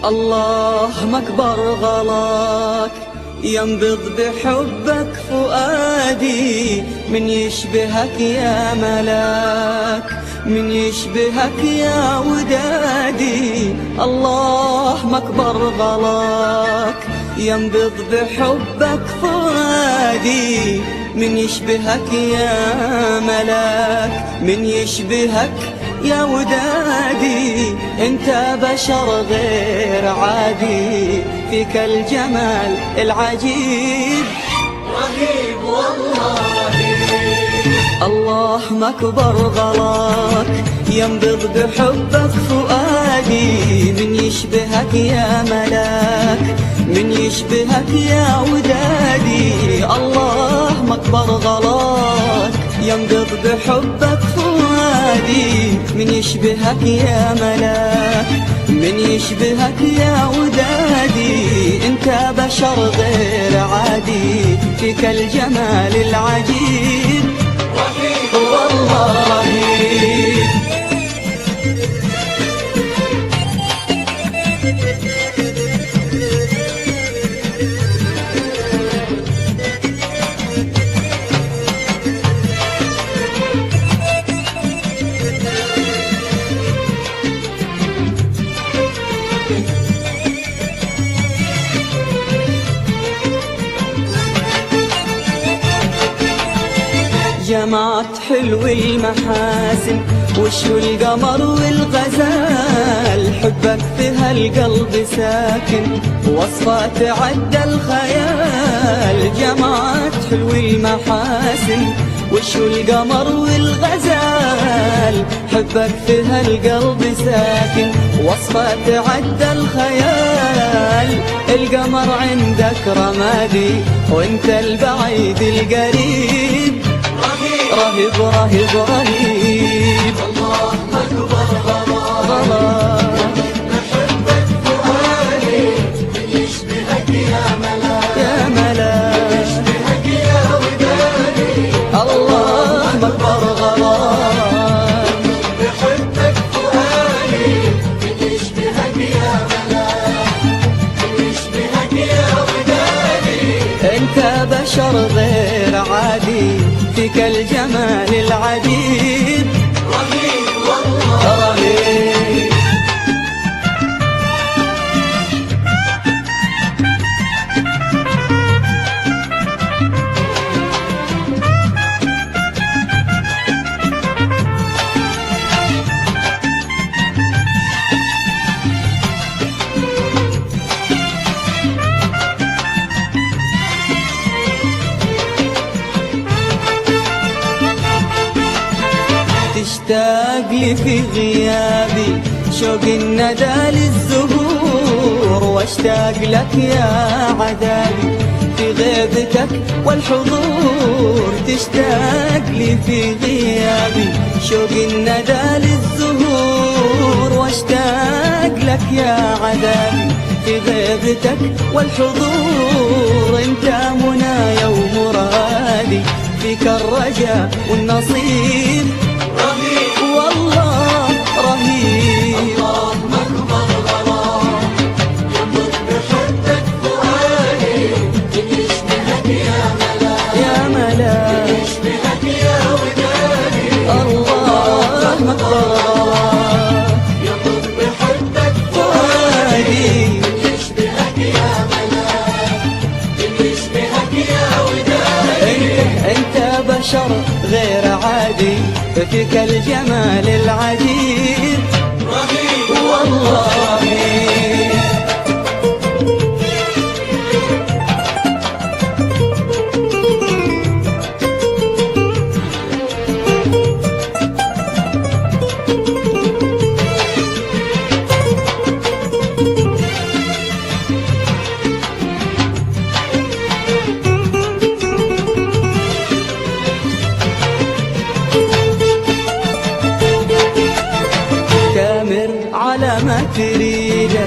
الله مكبر غلاك ينبض بحبك فؤادي، من يشبهك يا ملاك، من يشبهك يا ودادي. الله مكبر غلاك ينبض بحبك فؤادي، من يشبهك يا ملاك، من يشبهك يا ودادي. انت بشر غير عادي، فيك الجمال العجيب رهيب والله. الله مكبر غلاك ينبض بحبك فؤادي، من يشبهك يا ملاك، من يشبهك يا ودادي. الله مكبر غلاك ينبض بحبك فؤادي، من يشبهك يا ملاك، من يشبهك يا ودادي. انت بشر غير عادي، فيك الجمال العجيب رهيب والله رهيب. جمعت حلو المحاسن وشو القمر والغزال، حبك في هالقلب ساكن وصفة تعدى الخيال. جمعت حلو المحاسن وشو القمر والغزال، حبك في هالقلب ساكن وصفة تعدى الخيال. القمر عندك رمادي وانت البعيد القريب رهيب رهيب رهيب. الله أكبر غلاك بحبك فؤادي، من يشبهك يا ملاك، يا ملاك، من يشبهك يا ودادي. الله أكبر غلاك بحبك فؤادي، من يشبهك يا ملاك، من يشبهك يا ودادي. انت بشر غير عادي، فيك الجمال العجيب رهيب والله رهيب. تشتاق لي في غيابي شوق الندى للزهور، واشتاق لك يا عذابي في غيبتك والحضور. تشتاق لي في غيابي شوق الندى للزهور، واشتاق لك يا عذابي في غيبتك والحضور. انت منايا ومرادي، فيك الرجاء والنصيب رهيب والله رهيب. الله مكبر غلاك ينبض بحبك فؤادي، من يشبهك يا ملاك، يا ملاك، من يشبهك يا ودادي. الله مكبر غلاك ينبض بحبك فؤادي، من يشبهك يا ملاك، من يشبهك يا ودادي. انت بشر غير عادي، فيك الجمال العجيب رهيب والله رهيب. على ما تريده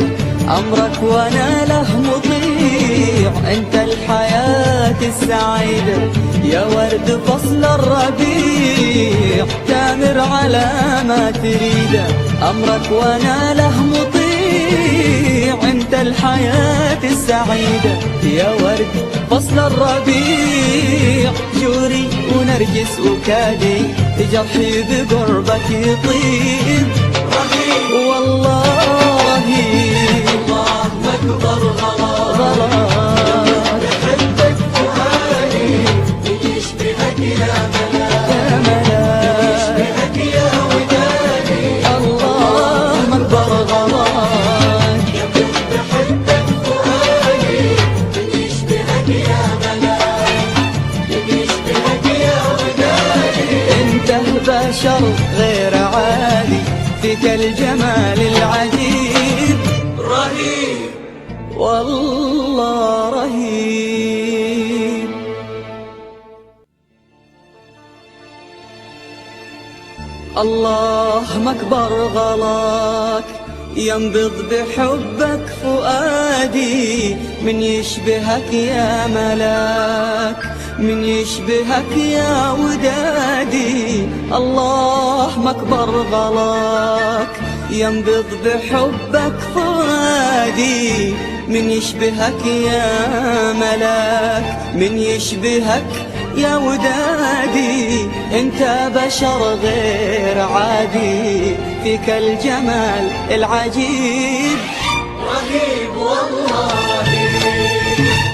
أمرك وانا له مطيع. انت الحياة السعيدة يا ورد فصل الربيع. تامر على ما تريده أمرك وانا له مطيع. الربيع انت الحياة السعيدة يا ورد فصل الربيع. جوري ونرجس وكادي جرحي بقربك يطيب والله الله أكبر غلط بحبك فؤادي يشبهك يا ملاك يشبهك يا ودادي الله أكبر غلط بحبك فؤادي يشبهك يا ملاك يشبهك يا ودادي. انت بشر غير عادي فيك الجمال العجيب رهيب والله رهيب. الله مكبر غلاك ينبض بحبك فؤادي من يشبهك يا ملاك من يشبهك يا ودادي. الله مكبر غلاك ينبض بحبك فؤادي من يشبهك يا ملاك من يشبهك يا ودادي. انت بشر غير عادي فيك الجمال العجيب رهيب والله.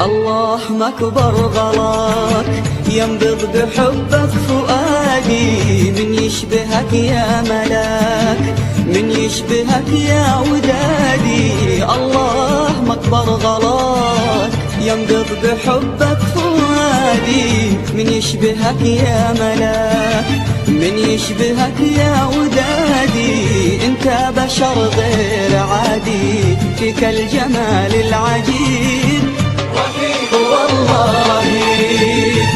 الله مكبر غلاك ينبض بحبك فؤادي من يشبهك يا ملاك من يشبهك يا ودادي. الله مكبر غلاك ينبض بحبك فؤادي من يشبهك يا ملاك من يشبهك يا ودادي. انت بشر غير عادي فيك الجمال العجيب والله رهيب.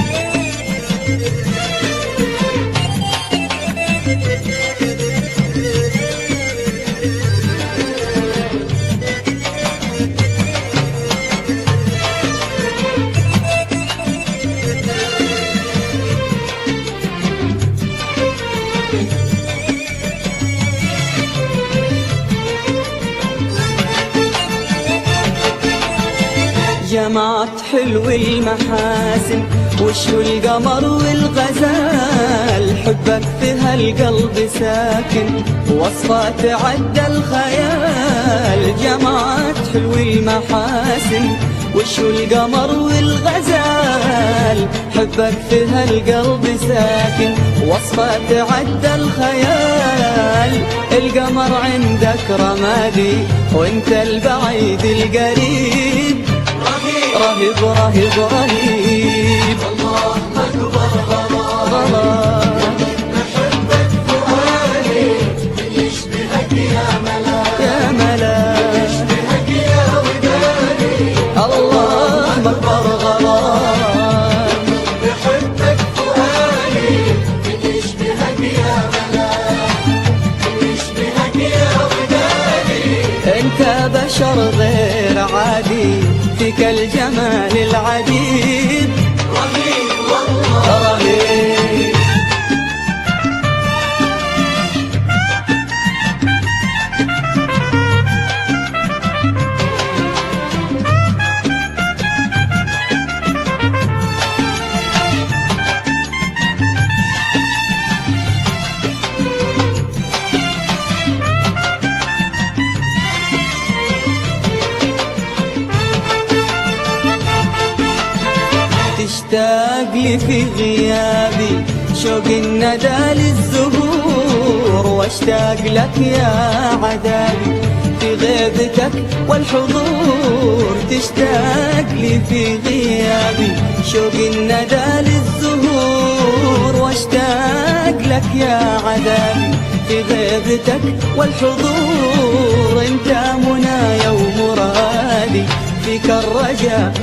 جمعت حلو المحاسن وشو القمر والغزال حبك في هالقلب ساكن وصفة تعدى الخيال. جمعت حلو المحاسن وشو القمر والغزال حبك في هالقلب ساكن وصفة تعدى الخيال. القمر عندك رمادي وانت البعيد القريب رهيب رهيب رهيب. الله أكبر غلط بحبك فؤادي يشبهك يا ملاك يا ملاك يشبهك يا ودادي. الله أكبر غلط بحبك فؤادي يشبهك يا ملاك يشبهك يا ودادي. انت بشر غير عادي فيك الجمال العجيب رهيب والله رهيب. تشتاق لي في غيابي شوق الندى للزهور واشتاق لك يا عذابي في غيبتك والحضور. تشتاق لي في غيابي شوق الندى للزهور واشتاق لك يا عذابي في غيبتك والحضور. انت منايا ومرادي فيك الرجاء